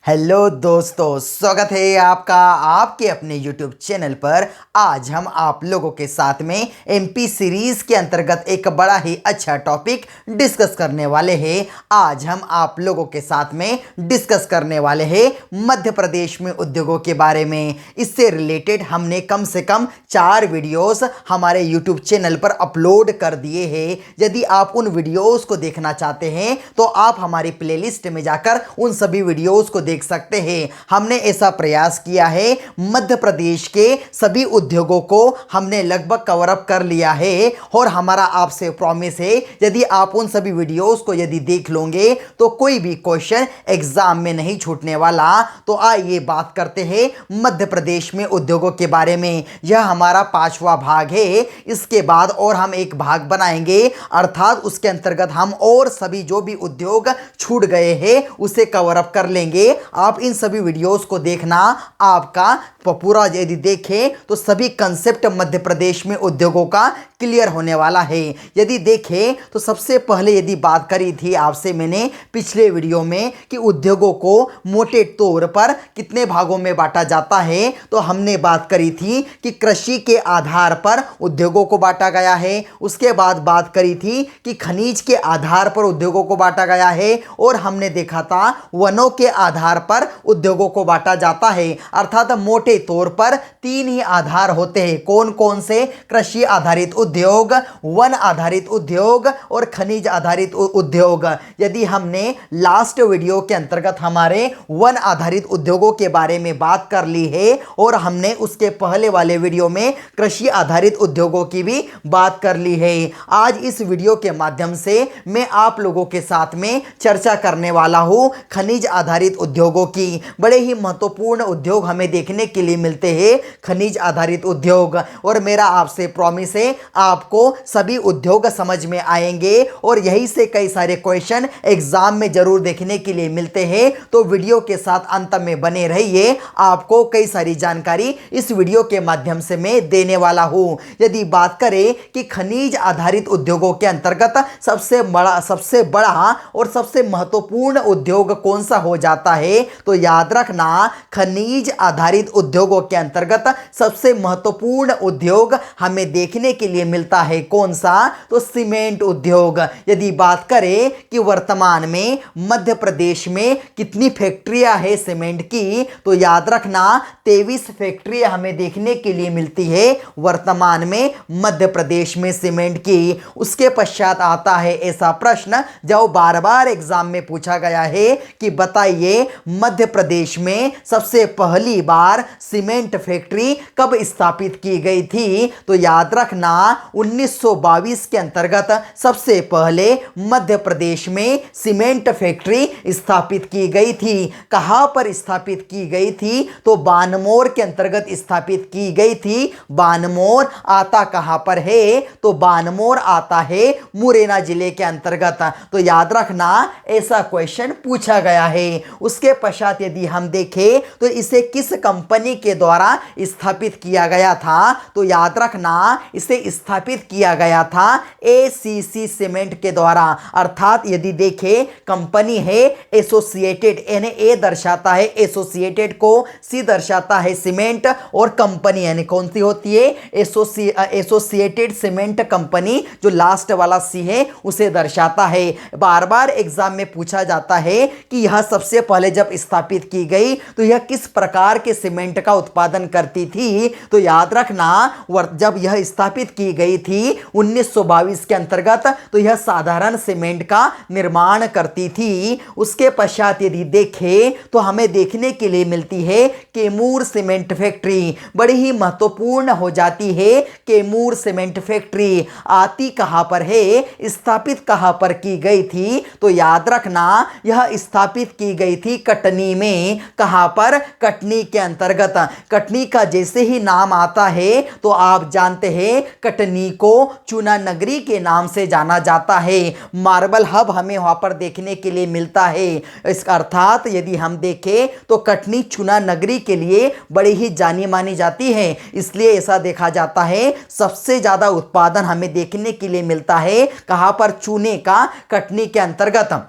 Hello दोस्तों, स्वागत है आपका आपके अपने YouTube चैनल पर। आज हम आप लोगों के साथ में एमपी सीरीज के अंतर्गत एक बड़ा ही अच्छा टॉपिक डिस्कस करने वाले हैं। आज हम आप लोगों के साथ में डिस्कस करने वाले हैं मध्य प्रदेश में उद्योगों के बारे में। इससे रिलेटेड हमने कम से कम 4 वीडियोस हमारे YouTube चैनल पर अपलोड कर दिए हैं। यदि आप उन वीडियोस को देखना चाहते हैं तो आप हमारी प्लेलिस्ट में जाकर उन सभी वीडियोस को देख सकते हैं। हमने ऐसा प्रयास किया है, मध्य प्रदेश के सभी उद्योगों को हमने लगभग कवर अप कर लिया है और हमारा आपसे प्रॉमिस है, यदि आप उन सभी वीडियोस को यदि देख लोगे तो कोई भी क्वेश्चन एग्जाम में नहीं छूटने वाला। तो आइए बात करते हैं मध्य प्रदेश में उद्योगों के बारे में। यह हमारा 5वां भाग है। इसके बाद और हम एक भाग बनाएंगे, अर्थात उसके अंतर्गत हम और सभी जो भी उद्योग छूट गए हैं उसे कवर अप कर लेंगे। आप इन सभी वीडियोस को देखना, आपका पूरा यदि देखें तो सभी कंसेप्ट मध्य प्रदेश में उद्योगों का क्लियर होने वाला है। यदि देखें तो सबसे पहले यदि बात करी थी आपसे मैंने पिछले वीडियो में कि उद्योगों को मोटे तौर पर कितने भागों में बांटा जाता है, तो हमने बात करी थी कि कृषि के आधार पर उद्योगों को बांटा गया है। उसके बाद बात करी थी कि खनिज के आधार पर उद्योगों को बांटा गया है, और हमने देखा था वनों के आधार पर उद्योगों को बांटा जाता है। अर्थात मोटे तौर पर 3 ही आधार होते हैं। कौन कौन से? कृषि आधारित उद्योग, वन आधारित उद्योग और खनिज आधारित उद्योग। यदि हमने लास्ट वीडियो के अंतर्गत हमारे वन आधारित उद्योगों के बारे में बात कर ली है, और हमने उसके पहले वाले वीडियो में कृषि आधारित उद्योगों की भी बात कर ली है। आज इस वीडियो के माध्यम से मैं आप लोगों के साथ में चर्चा करने वाला हूं खनिज आधारित उद्योगों की। बड़े ही महत्वपूर्ण उद्योग हमें देखने के लिए मिलते हैं, खनिज आधारित उद्योग। और मेरा आपसे प्रॉमिस है, आपको सभी उद्योग समझ में आएंगे और यही से कई सारे क्वेश्चन एग्जाम में जरूर देखने के लिए मिलते हैं। तो वीडियो के साथ अंत में बने रहिए, आपको कई सारी जानकारी इस वीडियो के माध्यम से मैं देने वाला हूं। यदि बात करें कि खनिज आधारित उद्योगों के अंतर्गत सबसे बड़ा और सबसे महत्वपूर्ण उद्योग कौन सा हो जाता है, तो याद रखना खनिज आधारित उद्योगों के अंतर्गत सबसे महत्वपूर्ण उद्योग हमें देखने के लिए मिलता है कौन सा? तो सीमेंट उद्योग। यदि बात करें कि वर्तमान में मध्य प्रदेश में कितनी फैक्ट्रियां हैं सीमेंट की, तो याद रखना 23 फैक्ट्रियां हमें देखने के लिए मिलती है वर्तमान में मध्य प्रदेश में सीमेंट की। उसके पश्चात आता है ऐसा प्रश्न जो बार बार एग्जाम में पूछा गया है कि बताइए मध्य प्रदेश में सबसे पहली बार सीमेंट फैक्ट्री कब स्थापित की गई थी? तो याद रखना 1922 के अंतर्गत सबसे पहले मध्य प्रदेश में सीमेंट फैक्ट्री स्थापित की गई थी। कहां पर स्थापित की गई थी? तो बानमोर के अंतर्गत स्थापित की गई थी। बानमोर आता कहां पर है? तो बानमोर आता है मुरैना जिले के अंतर्गत। तो याद रखना ऐसा क्वेश्चन पूछा गया है। उसके पश्चात यदि हम देखें तो इसे किस कंपनी के द्वारा स्थापित किया गया था? तो याद रखना इसे स्थापित किया गया था एसीसी सीमेंट के द्वारा। अर्थात यदि देखें कंपनी है एसोसिएटेड, यानी ए दर्शाता है एसोसिएटेड को, सी दर्शाता है सीमेंट, और कंपनी यानी कौन सी होती है? एसोसिएटेड सीमेंट कंपनी, जो लास्ट वाला सी है उसे दर्शाता है। बार बार एग्जाम में पूछा जाता है कि यह सबसे पहले जब स्थापित की गई तो यह किस प्रकार के सीमेंट का उत्पादन करती थी? तो याद रखना जब यह स्थापित की गई थी 1922 के अंतर्गत, तो यह साधारण सीमेंट का निर्माण करती थी। उसके पश्चात यदि देखें तो हमें देखने के लिए मिलती है कैमूर सीमेंट फैक्ट्री। बड़ी ही महत्वपूर्ण हो जाती है कैमूर सीमेंट फैक्ट्री। आती कहां पर है? स्थापित कहां पर की गई थी? तो याद रखना यह स्थापित की गई थी कटनी में। कहां पर? कटनी के अंतर्गत। कटनी का जैसे ही नाम आता है तो आप जानते हैं कटनी को चूना नगरी के नाम से जाना जाता है। मार्बल हब हमें वहां पर देखने के लिए मिलता है। इसका अर्थात यदि हम देखें तो कटनी चूना नगरी के लिए बड़ी ही जानी मानी जाती है। इसलिए ऐसा देखा जाता है सबसे ज्यादा उत्पादन हमें देखने के लिए मिलता है कहां पर? चूने का, कटनी के अंतर्गत।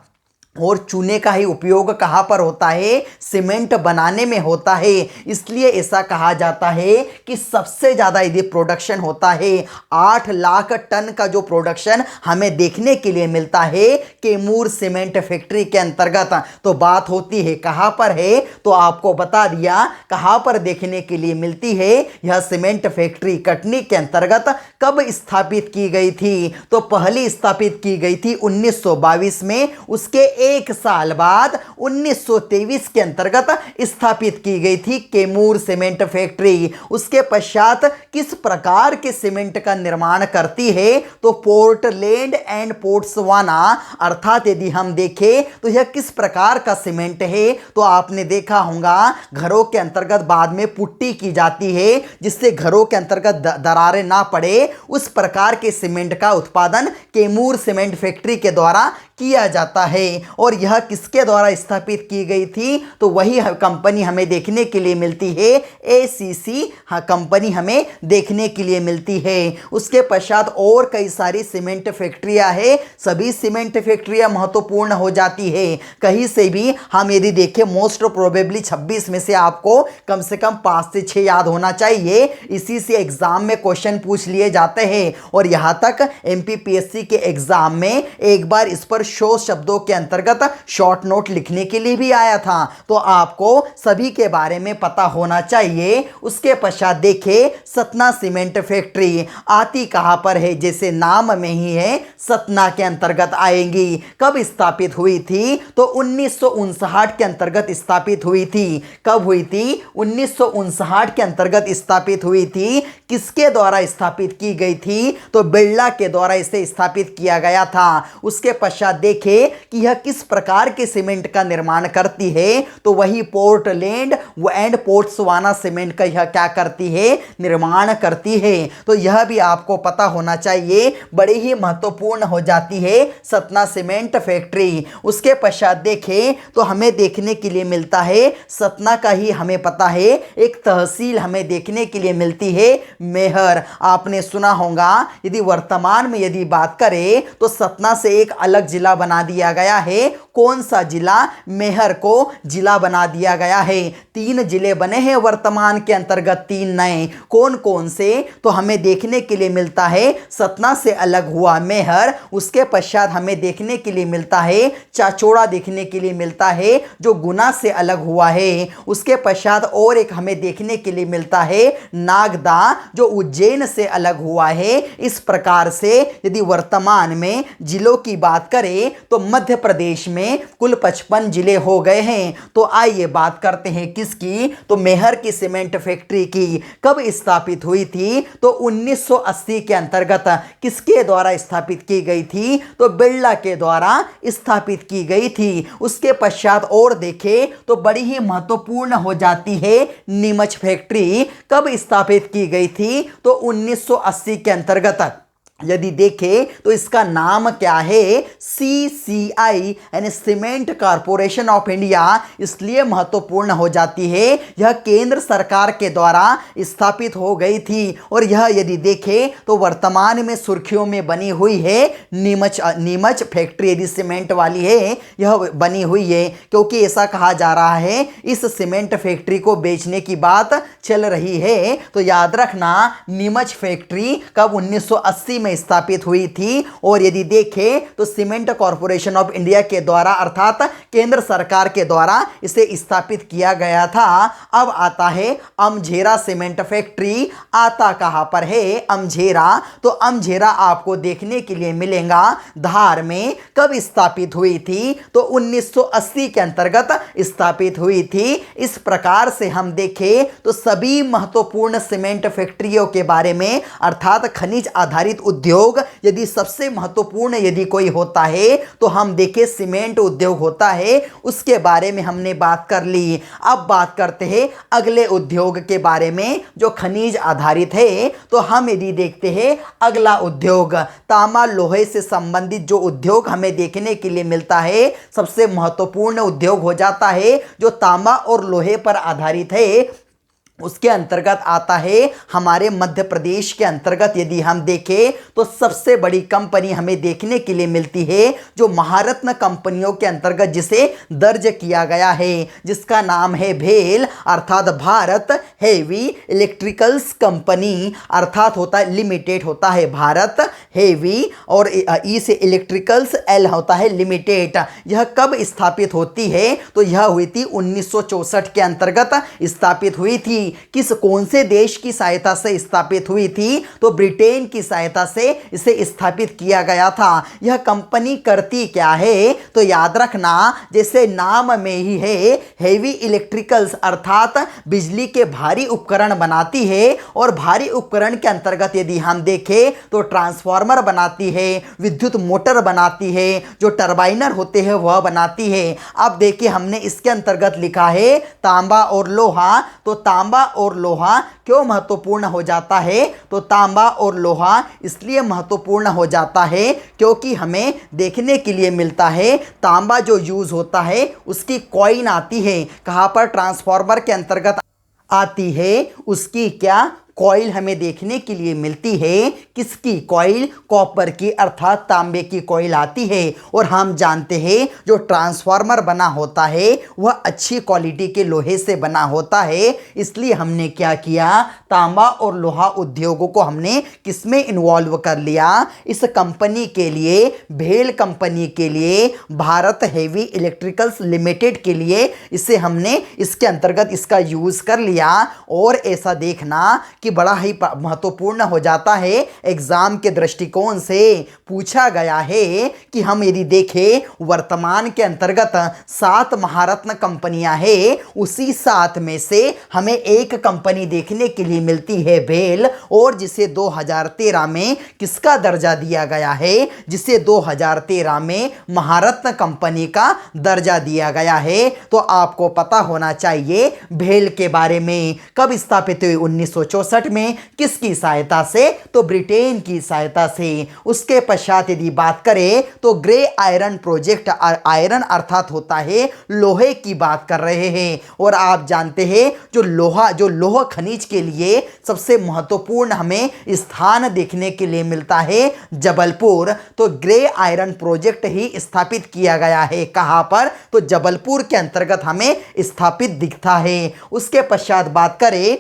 और चूने का ही उपयोग कहाँ पर होता है? सीमेंट बनाने में होता है। इसलिए ऐसा कहा जाता है कि सबसे ज़्यादा यदि प्रोडक्शन होता है, 8 लाख टन का जो प्रोडक्शन हमें देखने के लिए मिलता है कैमूर सीमेंट फैक्ट्री के अंतर्गत। तो बात होती है कहाँ पर है, तो आपको बता दिया कहाँ पर देखने के लिए मिलती है। यह सीमेंट फैक्ट्री कटनी के अंतर्गत कब स्थापित की गई थी? तो पहली स्थापित की गई थी 1922 में। उसके एक साल बाद 1923 के अंतर्गत स्थापित की गई थी कैमूर सीमेंट फैक्ट्री। उसके पश्चात किस प्रकार के सीमेंट का निर्माण करती है? तो पोर्टलैंड एंड पोर्ट्सवाना, अर्थात यदि हम देखें तो यह किस प्रकार का सीमेंट है? तो आपने देखा होगा घरों के अंतर्गत बाद में पुट्टी की जाती है जिससे घरों के अंतर्गत दरारें ना पड़े, उस प्रकार के सीमेंट का उत्पादन कैमूर सीमेंट फैक्ट्री के द्वारा किया जाता है। और यह किसके द्वारा स्थापित की गई थी? तो वही कंपनी हमें देखने के लिए मिलती है, एसीसी कंपनी हमें देखने के लिए मिलती है। उसके पश्चात और कई सारी सीमेंट फैक्ट्रियां हैं। सभी सीमेंट फैक्ट्रियां महत्वपूर्ण हो जाती है। कहीं से भी हम यदि देखें मोस्ट प्रोबेबली 26 में से आपको कम से कम 5 से 6 याद होना चाहिए। इसी से एग्जाम में क्वेश्चन पूछ लिए जाते हैं। और यहाँ तक एमपीपीएससी के एग्जाम में एक बार इस पर शो शब्दों के अंतर्गत शॉर्ट नोट लिखने के लिए भी आया था। तो आपको सभी के बारे में पता होना चाहिए। उसके पश्चात देखें सतना सीमेंट फैक्ट्री आती कहां पर है? जैसे नाम में ही है, सतना के अंतर्गत आएंगी। कब स्थापित हुई थी? तो 1959 के अंतर्गत स्थापित हुई थी। कब हुई थी? 1959 के अंतर्गत स्थापित हुई थी। किसके द्वारा स्थापित की गई थी? तो बिरला के द्वारा इसे स्थापित किया गया था। उसके पश्चात देखें कि यह किस प्रकार के सीमेंट का निर्माण करती है? तो वही पोर्टलैंड एंड पोर्ट्सवाना सीमेंट का यह क्या करती है? निर्माण करती है। तो यह भी आपको पता होना चाहिए, बड़ी ही महत्वपूर्ण हो जाती है सतना सीमेंट फैक्ट्री। उसके पश्चात देखें तो हमें देखने के लिए मिलता है, सतना का ही हमें पता है, एक तहसील हमें देखने के लिए मिलती है मैहर। आपने सुना होगा, यदि वर्तमान में यदि बात करें तो सतना से एक अलग जिला बना दिया गया है। कौन सा जिला? मैहर को जिला बना दिया गया है। 3 जिले बने हैं वर्तमान के अंतर्गत, 3 नए। कौन कौन से? तो हमें देखने के लिए मिलता है सतना से अलग हुआ मैहर। उसके पश्चात हमें देखने के लिए मिलता है चाचौड़ा, देखने के लिए मिलता है जो गुना से अलग हुआ है। उसके पश्चात और एक हमें देखने के लिए मिलता है नागदा, जो उज्जैन से अलग हुआ है। इस प्रकार से यदि वर्तमान में जिलों की बात करें तो मध्य प्रदेश में कुल 55 जिले हो गए हैं। तो आइए बात करते हैं किसकी? तो मैहर की सीमेंट फैक्ट्री की। कब स्थापित हुई थी? तो 1980 के अंतर्गत। किसके द्वारा स्थापित की गई थी? तो बिरला के द्वारा स्थापित की गई थी। उसके पश्चात और देखें तो बड़ी ही महत्वपूर्ण हो जाती है नीमच फैक्ट्री। कब स्थापित की गई थी? तो 1980 के अंतर्गत। यदि देखें तो इसका नाम क्या है? CCI यानी सीमेंट कॉरपोरेशन ऑफ इंडिया। इसलिए महत्वपूर्ण हो जाती है, यह केंद्र सरकार के द्वारा स्थापित हो गई थी। और यह यदि देखें तो वर्तमान में सुर्खियों में बनी हुई है नीमच फैक्ट्री। यदि सीमेंट वाली है, यह बनी हुई है क्योंकि ऐसा कहा जा रहा है इस सीमेंट फैक्ट्री को बेचने की बात चल रही है। तो याद रखना, नीमच फैक्ट्री कब 1980 में स्थापित हुई थी। और यदि देखें तो सीमेंट कॉरपोरेशन ऑफ इंडिया के द्वारा, अर्थात केंद्र सरकार के द्वारा इसे स्थापित किया गया था। अब आता है अमझेरा सीमेंट फैक्ट्री। आता कहां पर है? अमझेरा। तो अमझेरा आपको देखने के लिए मिलेगा धार में। कब स्थापित हुई थी? तो 1980 के अंतर्गत स्थापित हुई थी। इस प्रकार से हम देखें तो सभी महत्वपूर्ण सीमेंट फैक्ट्रियों के बारे में, अर्थात खनिज आधारित उद्योग यदि सबसे महत्वपूर्ण यदि कोई होता है तो हम देखें सीमेंट उद्योग होता है। उसके बारे में हमने बात कर ली। अब बात करते हैं अगले उद्योग के बारे में जो खनिज आधारित है। तो हम यदि देखते हैं अगला उद्योग, तांबा लोहे से संबंधित जो उद्योग हमें देखने के लिए मिलता है, सबसे महत्वपूर्ण उद्योग हो जाता है जो तांबा और लोहे पर आधारित है, उसके अंतर्गत आता है हमारे मध्य प्रदेश के अंतर्गत यदि हम देखें तो सबसे बड़ी कंपनी हमें देखने के लिए मिलती है जो महारत्न कंपनियों के अंतर्गत जिसे दर्ज किया गया है, जिसका नाम है भेल अर्थात भारत हेवी इलेक्ट्रिकल्स कंपनी अर्थात होता है लिमिटेड होता है भारत हेवी और ई से इलेक्ट्रिकल्स एल होता है लिमिटेड। यह कब स्थापित होती है तो यह हुई थी 1964 के अंतर्गत स्थापित हुई थी। किस कौन से देश की सहायता से स्थापित हुई थी तो ब्रिटेन की सहायता से इसे स्थापित किया गया था। यह कंपनी करती क्या है तो याद रखना जैसे नाम में ही है हेवी इलेक्ट्रिकल्स अर्थात बिजली के भारी उपकरण बनाती है और भारी उपकरण के अंतर्गत यदि हम देखें तो ट्रांसफार्मर बनाती है, विद्युत मोटर बनाती है, जो टर्बाइनर होते हैं वह बनाती है। अब देखिए हमने इसके अंतर्गत लिखा है तांबा और लोहा, तो तांबा और लोहा क्यों महत्वपूर्ण हो जाता है तो तांबा और लोहा इसलिए महत्वपूर्ण हो जाता है क्योंकि हमें देखने के लिए मिलता है तांबा जो यूज होता है उसकी कॉइन आती है, कहाँ पर ट्रांसफार्मर के अंतर्गत आती है, उसकी क्या कॉइल हमें देखने के लिए मिलती है। किसकी कॉइल कॉपर की अर्थात तांबे की कॉइल आती है। और हम जानते हैं जो ट्रांसफार्मर बना होता है वह अच्छी क्वालिटी के लोहे से बना होता है, इसलिए हमने क्या किया तांबा और लोहा उद्योगों को हमने किसमें इन्वॉल्व कर लिया, इस कंपनी के लिए भेल कंपनी के लिए भारत हेवी इलेक्ट्रिकल्स लिमिटेड के लिए इसे हमने इसके अंतर्गत इसका यूज कर लिया। और ऐसा देखना कि बड़ा ही महत्वपूर्ण हो जाता है, एग्जाम के दृष्टिकोण से पूछा गया है कि हम यदि देखें वर्तमान के अंतर्गत 7 महारत्न कंपनियां हैं, उसी 7 में से हमें एक कंपनी देखने के लिए मिलती है भेल, और जिसे 2013 में किसका दर्जा दिया गया है, जिसे 2013 में महारत्न कंपनी का दर्जा दिया गया है। तो आपको पता होना चाहिए भेल के बारे में। कब स्थापित हुई 1964 में, किसकी सहायता से तो ब्रिटेन की सहायता से। उसके पश्चात यदि बात करें तो ग्रे आयरन प्रोजेक्ट, आयरन अर्थात होता है लोहे की बात कर रहे हैं। और आप जानते हैं जो लोहा खनिज के लिए सबसे महत्वपूर्ण हमें स्थान देखने के लिए मिलता है जबलपुर, तो ग्रे आयरन प्रोजेक्ट ही स्थापित किया गया है। कहां पर तो जबलपुर के अंतर्गत हमें स्थापित दिखता है। उसके पश्चात बात करें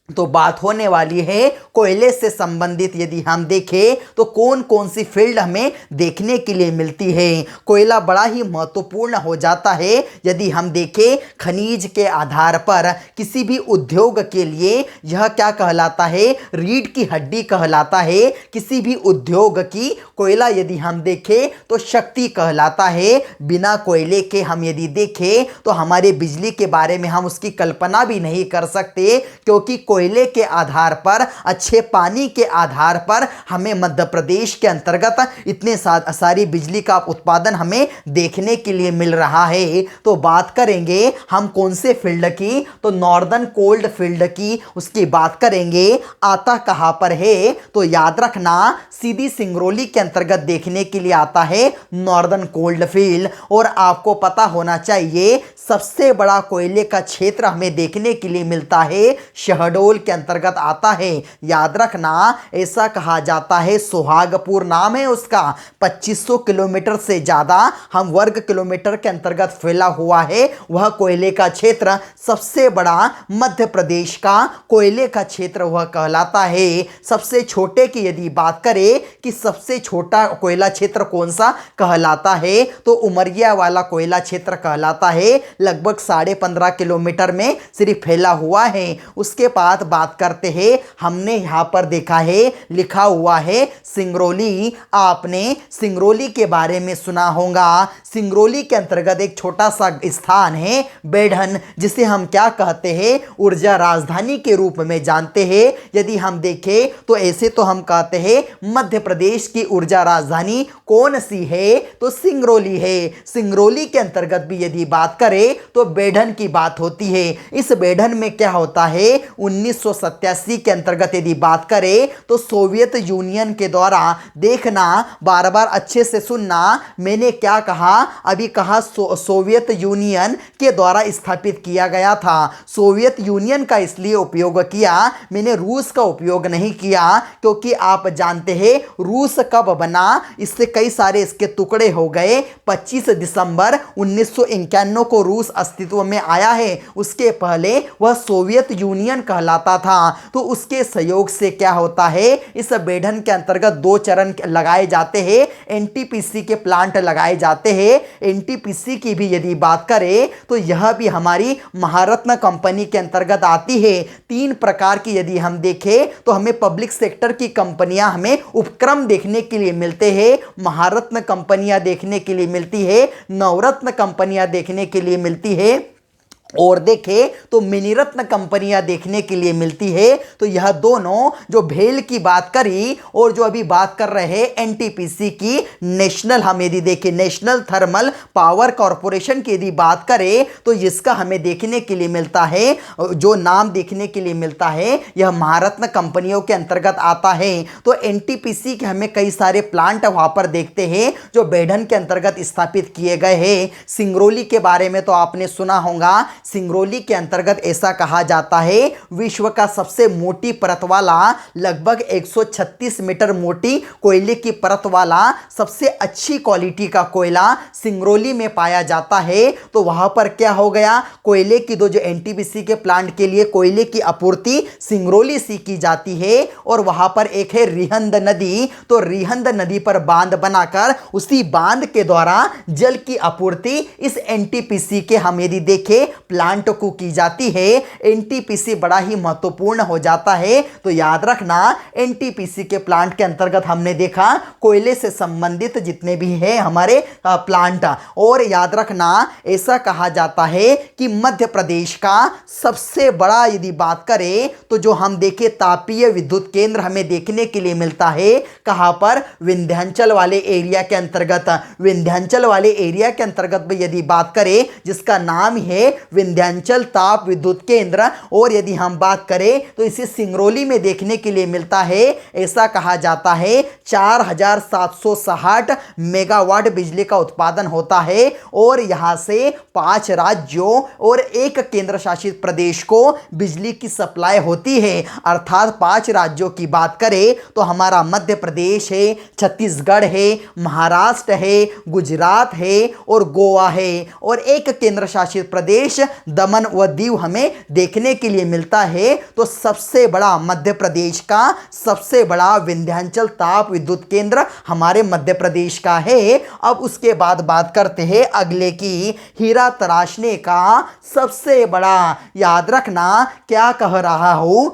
तो बात होने वाली है कोयले से संबंधित। यदि हम देखें तो कौन कौन सी फील्ड हमें देखने के लिए मिलती है। कोयला बड़ा ही महत्वपूर्ण हो जाता है यदि हम देखें खनिज के आधार पर किसी भी उद्योग के लिए यह क्या कहलाता है, रीढ़ की हड्डी कहलाता है किसी भी उद्योग की। कोयला यदि हम देखें तो शक्ति कहलाता है। बिना कोयले के हम यदि देखें तो हमारे बिजली के बारे में हम उसकी कल्पना भी नहीं कर सकते, क्योंकि कोयले के आधार पर, अच्छे पानी के आधार पर हमें मध्य प्रदेश के अंतर्गत इतने सारी बिजली का उत्पादन हमें देखने के लिए मिल रहा है। तो बात करेंगे हम कौन से फील्ड की, तो नॉर्दर्न कोल्ड फील्ड की उसकी बात करेंगे। आता कहां पर है तो याद रखना सीधी सिंगरौली के अंतर्गत देखने के लिए आता है नॉर्दर्न कोल्ड फील्ड। और आपको पता होना चाहिए सबसे बड़ा कोयले का क्षेत्र हमें देखने के लिए मिलता है शहडोल के अंतर्गत आता है। याद रखना ऐसा कहा जाता है, सोहागपुर नाम है उसका, 2500 किलोमीटर से ज्यादा हम वर्ग किलोमीटर के अंतर्गत फैला हुआ है वह कोयले का क्षेत्र। सबसे बड़ा मध्य प्रदेश का कोयले का क्षेत्र वह कहलाता है। सबसे छोटे की यदि बात करें कि सबसे छोटा कोयला क्षेत्र कौन सा कहलाता है तो उमरिया वाला कोयला क्षेत्र कहलाता है। लगभग 15.5 किलोमीटर में सिर्फ फैला हुआ है। उसके बाद बात करते हैं, हमने यहां पर देखा है लिखा हुआ है सिंगरौली। आपने सिंगरौली के बारे में सुना होगा। सिंगरौली के अंतर्गत एक छोटा सा स्थान है बेढन, जिसे हम क्या कहते हैं ऊर्जा राजधानी के रूप में जानते हैं। यदि हम देखें तो ऐसे तो हम कहते हैं मध्य प्रदेश की ऊर्जा राजधानी कौन सी है तो सिंगरौली है। सिंगरौली के अंतर्गत भी यदि बात करें तो बेढन की बात होती है। इस बेढन में क्या होता है 1987 के अंतर्गत यदि बात करें तो सोवियत यूनियन के द्वारा, देखना बार बार अच्छे से सुनना, मैंने क्या कहा, अभी कहा सोवियत यूनियन के द्वारा स्थापित किया गया था। सोवियत यूनियन का इसलिए उपयोग किया, मैंने रूस का उपयोग नहीं किया, क्योंकि आप जानते हैं रूस कब बना, इससे कई सारे इसके टुकड़े हो गए। 25 दिसंबर 1951 को रूस अस्तित्व में आया है, उसके पहले वह सोवियत यूनियन कहलाता था। तो उसके सहयोग से क्या होता है, इस बेढ़न के अंतर्गत 2 चरण लगाए जाते हैं, एनटीपीसी के प्लांट लगाए जाते हैं। एनटीपीसी की भी यदि बात करें तो यह भी हमारी महारत्न कंपनी के अंतर्गत आती है। 3 प्रकार की यदि हम देखें तो हमें पब्लिक सेक्टर की कंपनियां हमें उपक्रम देखने के लिए मिलते हैं, महारत्न कंपनियां देखने के लिए मिलती है, नवरत्न कंपनियां देखने के लिए मिलती है, और देखें तो मिनीरत्न कंपनियां देखने के लिए मिलती है। तो यह दोनों जो भेल की बात करी और जो अभी बात कर रहे हैं एनटीपीसी की, नेशनल, हम यदि देखें नेशनल थर्मल पावर कॉरपोरेशन की यदि बात करें तो इसका हमें देखने के लिए मिलता है, जो नाम देखने के लिए मिलता है यह महारत्न कंपनियों के अंतर्गत आता है। तो एनटीपीसी के हमें कई सारे प्लांट वहां पर देखते हैं जो बेढ़न के अंतर्गत स्थापित किए गए हैं। सिंगरौली के बारे में तो आपने सुना होगा, सिंगरौली के अंतर्गत ऐसा कहा जाता है विश्व का सबसे मोटी परत वाला, लगभग 136 मीटर मोटी कोयले की परत वाला सबसे अच्छी क्वालिटी का कोयला सिंगरौली में पाया जाता है। तो वहां पर क्या हो गया, कोयले की जो एनटीपीसी के प्लांट के लिए कोयले की आपूर्ति सिंगरौली से की जाती है। और वहां पर एक है रिहंद नदी, तो रिहंद नदी पर बांध बनाकर उसी बांध के द्वारा जल की आपूर्ति इस एनटीपीसी के हम यदि देखें प्लांट को की जाती है। एनटीपीसी बड़ा ही महत्वपूर्ण हो जाता है। तो याद रखना एनटीपीसी के प्लांट के अंतर्गत हमने देखा कोयले से संबंधित जितने भी हैं हमारे प्लांट। और याद रखना ऐसा कहा जाता है कि मध्य प्रदेश का सबसे बड़ा यदि बात करें तो जो हम देखें तापीय विद्युत केंद्र हमें देखने के लिए मिलता है, कहां पर, विंध्याचल वाले एरिया के अंतर्गत। विंध्याचल वाले एरिया के अंतर्गत यदि बात करें जिसका नाम है विंध्याचल ताप विद्युत केंद्र, और यदि हम बात करें तो इसे सिंगरौली में देखने के लिए मिलता है। ऐसा कहा जाता है 4760 मेगावाट बिजली का उत्पादन होता है और यहां से 5 राज्यों और 1 केंद्र शासित प्रदेश को बिजली की सप्लाई होती है। अर्थात 5 राज्यों की बात करें तो हमारा मध्य प्रदेश है, छत्तीसगढ़ है, महाराष्ट्र है, गुजरात है और गोवा है, और 1 केंद्र शासित प्रदेश दमन व दीव हमें देखने के लिए मिलता है। तो सबसे बड़ा मध्य प्रदेश का सबसे बड़ा विंध्याचल ताप विद्युत केंद्र हमारे मध्य प्रदेश का है। अब उसके बाद बात करते हैं अगले की, हीरा तराशने का सबसे बड़ा, याद रखना क्या कह रहा हूं,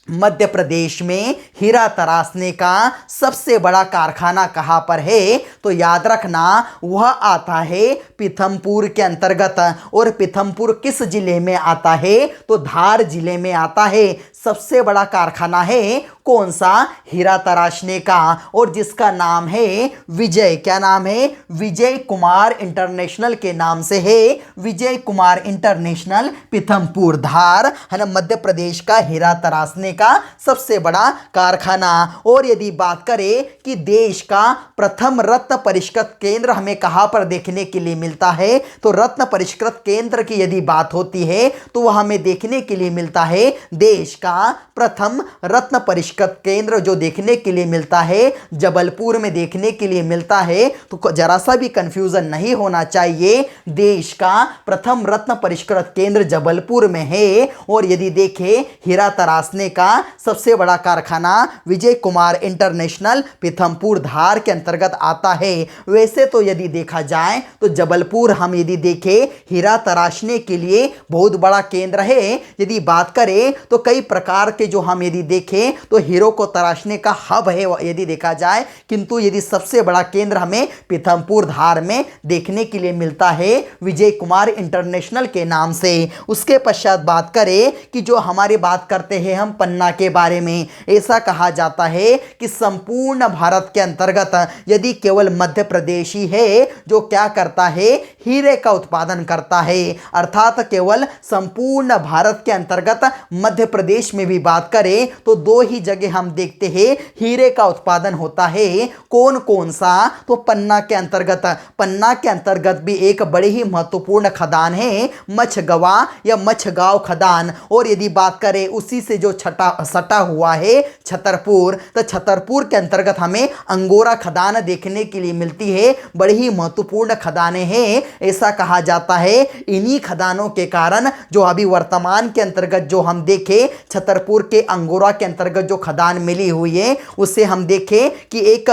मध्य प्रदेश में हीरा तराशने का सबसे बड़ा कारखाना कहां पर है, तो याद रखना वह आता है पीथमपुर के अंतर्गत। और पीथमपुर किस जिले में आता है, तो धार जिले में आता है। सबसे बड़ा कारखाना है कौन सा, हीरा तराशने का, और जिसका नाम है विजय, क्या नाम है, विजय कुमार इंटरनेशनल के नाम से है। विजय कुमार इंटरनेशनल, पीथमपुर, धार, है ना, मध्य प्रदेश का हीरा तराशने का सबसे बड़ा कारखाना। और यदि बात करें कि देश का प्रथम रत्न परिष्कृत केंद्र हमें कहां पर देखने के लिए मिलता है, तो रत्न परिष्कृत केंद्र की यदि बात होती है तो वह हमें देखने के लिए मिलता है देश का प्रथम रत्न परिष्कृत केंद्र जो देखने के लिए मिलता है जबलपुर में देखने के लिए मिलता है। तो जरा सा भी कंफ्यूजन नहीं होना चाहिए, देश का प्रथम रत्न परिष्कृत केंद्र जबलपुर में है। और यदि देखें हीरा तराशने का सबसे बड़ा कारखाना विजय कुमार इंटरनेशनल पीथमपुर धार के अंतर्गत आता है। वैसे तो यदि देखा जाए तो जबलपुर हम यदि देखें हीरा तराशने के लिए बहुत बड़ा केंद्र है। यदि बात करें तो कई प्रकार के जो हम यदि देखें तो हीरो को तराशने का हब है यदि देखा जाए, किंतु यदि सबसे बड़ा केंद्र हमें पीथमपुर धार में देखने के लिए मिलता है विजय कुमार इंटरनेशनल के नाम से। उसके पश्चात बात करें कि जो हमारी बात करते हैं हम पन्ना के बारे में, ऐसा कहा जाता है कि संपूर्ण भारत के अंतर्गत यदि केवल मध्य प्रदेश ही है जो क्या करता है, हीरे का उत्पादन करता है। अर्थात केवल संपूर्ण भारत के अंतर्गत मध्य प्रदेश में भी बात करें तो दो ही जगह हम देखते हैं हीरे का उत्पादन होता है। कौन कौन सा? तो पन्ना के अंतर्गत। पन्ना के अंतर्गत भी एक बड़ी ही महत्वपूर्ण खदान है मछगवा या मछगांव खदान। और यदि बात करें उसी से जो सटा हुआ है छतरपुर, तो छतरपुर के अंतर्गत हमें अंगोरा खदान देखने के लिए मिलती है। बड़ी ही महत्वपूर्ण खदानें हैं। ऐसा कहा जाता है इन्हीं खदानों के कारण जो अभी वर्तमान के अंतर्गत जो हम देखें छतरपुर के अंगोरा के अंतर्गत जो खदान मिली हुई है, उससे हम देखें कि एक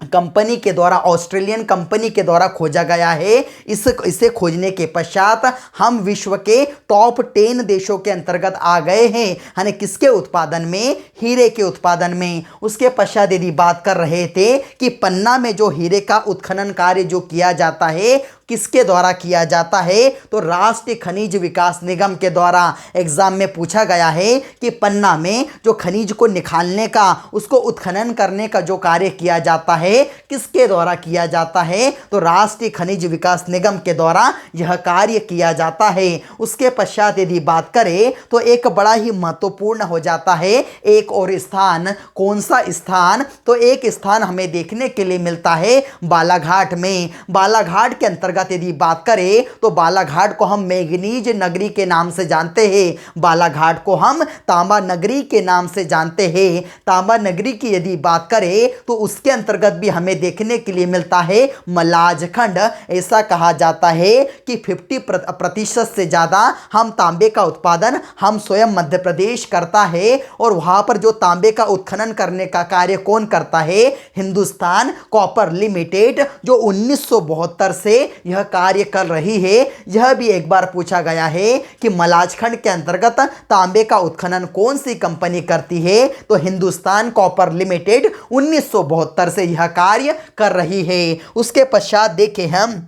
कंपनी के द्वारा, ऑस्ट्रेलियन कंपनी के द्वारा खोजा गया है। इसे खोजने के पश्चात हम विश्व के टॉप 10 देशों के अंतर्गत आ गए हैं, यानी किसके उत्पादन में? हीरे के उत्पादन में। उसके पश्चात यदि बात कर रहे थे कि पन्ना में जो हीरे का उत्खनन कार्य जो किया जाता है किसके द्वारा किया जाता है? तो राष्ट्रीय खनिज विकास निगम के द्वारा। एग्जाम में पूछा गया है कि पन्ना में जो खनिज को निकालने का, उसको उत्खनन करने का जो कार्य किया जाता है किसके द्वारा किया जाता है? तो राष्ट्रीय खनिज विकास निगम के द्वारा यह कार्य किया जाता है। उसके पश्चात यदि बात करें तो एक बड़ा ही महत्वपूर्ण हो जाता है एक और स्थान। कौन सा स्थान? तो एक स्थान हमें देखने के लिए मिलता है बालाघाट में। बालाघाट के अंतर्गत यदि बात करें तो बालाघाट को हम मैंगनीज नगरी के नाम से जानते हैं। बालाघाट को हम तांबा नगरी के नाम से जानते हैं। तांबा नगरी की यदि बात करें तो उसके अंतर्गत भी हमें देखने के लिए मिलता है मलाजखंड। ऐसा कहा जाता है कि 50% से ज़्यादा हम तांबे का उत्पादन हम स्वयं मध्य प्रदेश करता है। और वहाँ पर जो तांबे का उत्खनन करने का कार्य कौन करता है? हिंदुस्तान कॉपर लिमिटेड, जो 1972 से यह कार्य कर रही है। यह भी एक बार पूछा गया है कि मलाजखंड के अंतर्गत तांबे का उत्खनन कौन सी कंपनी करती है? तो हिंदुस्तान कॉपर लिमिटेड 1972 से यह कार्य कर रही है। उसके पश्चात देखें हम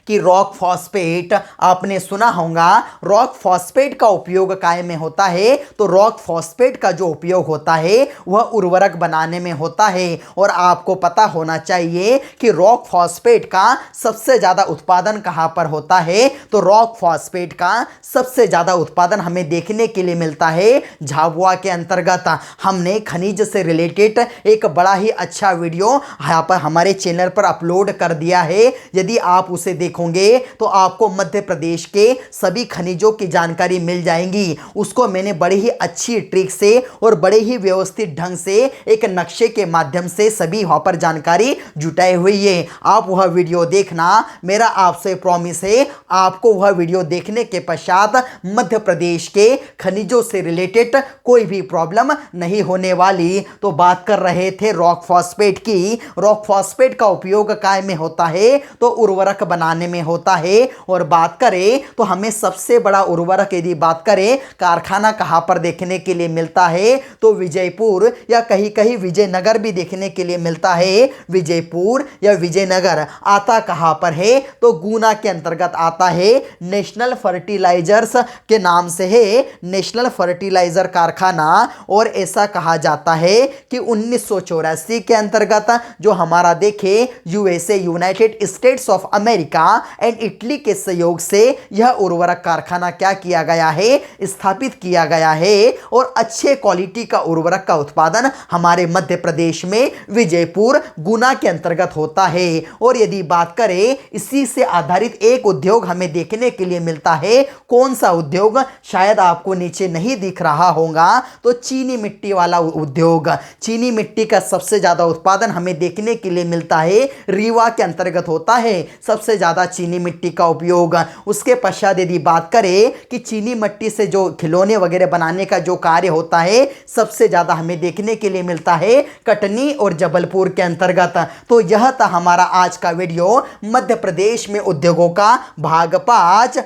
कि रॉक फॉस्फेट, आपने सुना होगा रॉक फॉस्फेट का उपयोग काय में होता है? तो रॉक फॉस्फेट का जो उपयोग होता है वह उर्वरक बनाने में होता है। और आपको पता होना चाहिए कि रॉक फॉस्फेट का सबसे ज़्यादा उत्पादन कहाँ पर होता है? तो रॉक फॉस्फेट का सबसे ज़्यादा उत्पादन हमें देखने के लिए मिलता है झाबुआ के अंतर्गत। हमने खनिज से रिलेटेड एक बड़ा ही अच्छा वीडियो यहाँ पर हमारे चैनल पर अपलोड कर दिया है। यदि आप उसे देखोगे तो आपको मध्य प्रदेश के सभी खनिजों की जानकारी मिल जाएंगी। उसको मैंने बड़ी ही अच्छी ट्रिक से और बड़े ही व्यवस्थित ढंग से एक नक्शे के माध्यम से सभी वहां पर जानकारी जुटाई हुई है। आप वह वीडियो देखना, मेरा आपसे प्रॉमिस है आपको वह वीडियो देखने के पश्चात मध्य प्रदेश के खनिजों से रिलेटेड कोई भी प्रॉब्लम नहीं होने वाली। तो बात कर रहे थे रॉक फॉस्फेट की। रॉक फॉस्फेट का उपयोग काय में होता है? तो उर्वरक बनाने में होता है। और बात करें तो हमें सबसे बड़ा उर्वरक यदि बात करें कारखाना कहां पर देखने के लिए मिलता है? तो विजयपुर या कहीं कहीं विजयनगर भी देखने के लिए मिलता है। विजयपुर या विजयनगर आता कहां पर है? तो गुना के अंतर्गत आता है। नेशनल फर्टिलाइजर्स के नाम से है, नेशनल फर्टिलाइजर कारखाना। और ऐसा कहा जाता है कि 1984 के अंतर्गत जो हमारा देखे USA, United states of America and Italy के सहयोग से यह उर्वरक कारखाना क्या किया गया है? स्थापित किया गया है। और अच्छे क्वालिटी का उर्वरक का उत्पादन हमारे मध्य प्रदेश में विजयपुर, गुना के अंतर्गत होता है। और यदि बात करें इसी से आधारित एक उद्योग हमें देखने के लिए मिलता है। कौन सा उद्योग? शायद आपको नीचे नहीं दिख रहा होगा, तो चीनी मिट्टी वाला उद्योग। चीनी मिट्टी का सबसे ज्यादा उत्पादन हमें देखने के लिए मिलता है रीवा के अंतर्गत होता है सबसे ज्यादा चीनी मिट्टी का उपयोग। उसके पश्चात यदि बात करें कि चीनी मिट्टी से जो खिलौने वगैरह बनाने का जो कार्य होता है सबसे ज्यादा हमें देखने के लिए मिलता है कटनी और जबलपुर के अंतर्गत। तो यह था हमारा आज का वीडियो मध्य प्रदेश में उद्योगों का भाग 5।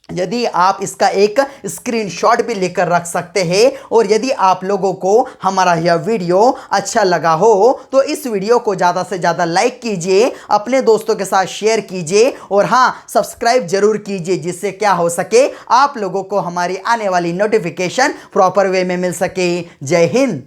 यदि आप इसका एक स्क्रीनशॉट भी लेकर रख सकते हैं और यदि आप लोगों को हमारा यह वीडियो अच्छा लगा हो तो इस वीडियो को ज़्यादा से ज़्यादा लाइक कीजिए, अपने दोस्तों के साथ शेयर कीजिए और हाँ, सब्सक्राइब जरूर कीजिए, जिससे क्या हो सके आप लोगों को हमारी आने वाली नोटिफिकेशन प्रॉपर वे में मिल सके। जय हिंद।